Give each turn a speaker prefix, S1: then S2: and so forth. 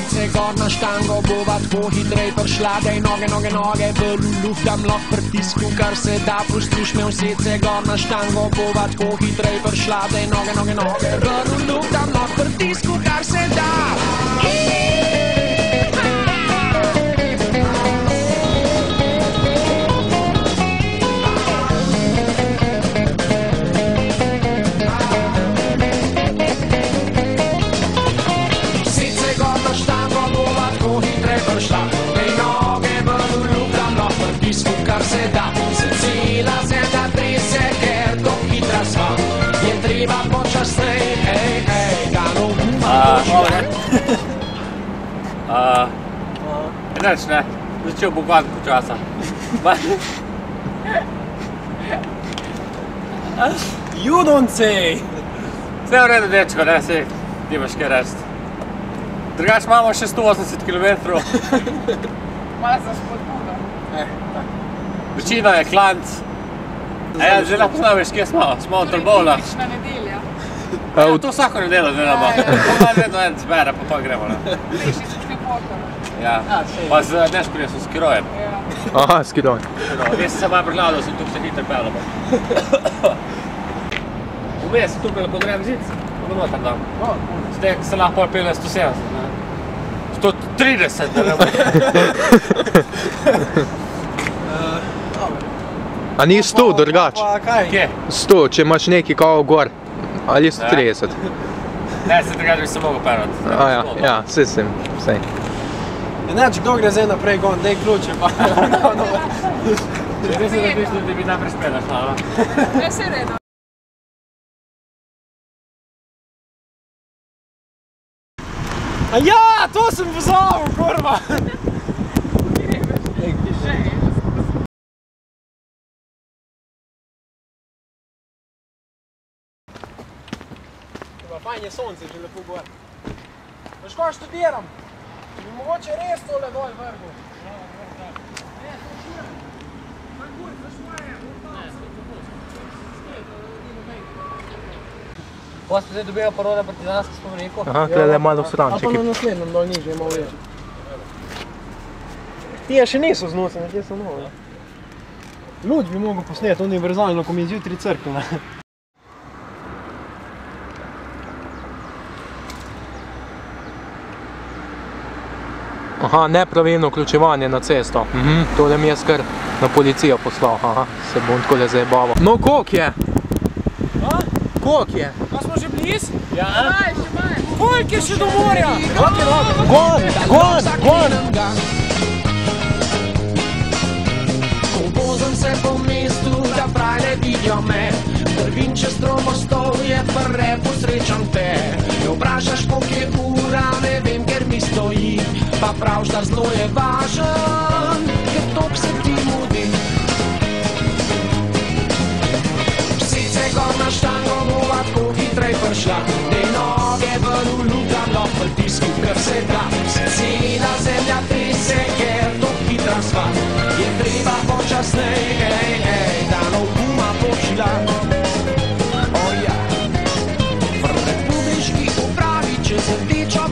S1: se gor na štango bova tako hitrej prišla, daj noge v luft, dam lahko pritisku, kar se da, pustiš me se gor na štango bova tako hitrej prišla, daj noge v luft, dam lahko pritisku, kar se da.
S2: Inač ne, začel bo gledati počasa.
S3: You don't say!
S2: Vse je v redu, dečko, ne, sej, nimaš kaj reči. Drugač imamo še 180 km.
S4: Malo za spodbudo.
S2: Večina je klanc. Zdaj lahko znaš, kje smo? Smo v Trbovljah.
S4: Tipična nedelja.
S2: To vsako nedeljo delamo. Vedno en zbere, pa gremo.
S4: Pešičke potore.
S2: Ja, pa z Neškorjem sem s Kirojem.
S5: Aha, s Kirojem.
S2: Jaz sem se malo pregledal, da sem tukaj se hitro peljamo. Vmes sem tukaj podrejem zic, pa noter dam. Zdaj se lahko pelje 170, ne? 130, da ne bo.
S5: A ni 100 drugač?
S2: Kje?
S5: 100, če imaš neki kao gor. Ali 130?
S2: Ne, se drugač bi se mogel perati.
S5: Ja, vsej.
S3: Inač, kdo gre zdaj naprej gon, daj ključe pa.
S2: Če se da da bi naprej spela šla, no?
S4: Ne, vse redo.
S3: A ja, to sem pozabil, kurva! Fajn je sonce, že lepo gor. Veš, ko študiram? Če bi mogoče res tole dol vrgel. Ne, to širam. Manj gor, zašmaje.
S2: Ko ste zdaj dobili parole partizanske spomeniko?
S5: Aha, tukaj je malo stranček.
S3: A pa na naslednjem dol nižje, malo več. Tije še niso znosene, tije so nove. Luč bi mogel posneti univerzalno, ko mi je zjutraj crkvene.
S5: Aha, nepravilno vključevanje na cesto. Tole mi je skar na policijo poslal, aha, se bom takole zajebaval. No, koliko je? Koliko je?
S3: A smo že bliz?
S2: Ja.
S3: Koliko je še do morja?
S5: Gon!
S1: Ko vozim se po mestu, da prav ne vidijo me, drvim čez tromostov, je pa repu srečam te. Me vprašaš, koliko je ura, ne vem, ker mi stoji, pa pravš, da zelo je važen, ker tok se ti mudi. Sice gor na štango bova tako hitrej prišla, dej noge v luft, da lahko pritisku, ker se da. Se cela zemlja trese, ker tok hitra sva, je treba počasnej, da no guma počila. O ja, v republiški upravi, če se rdečo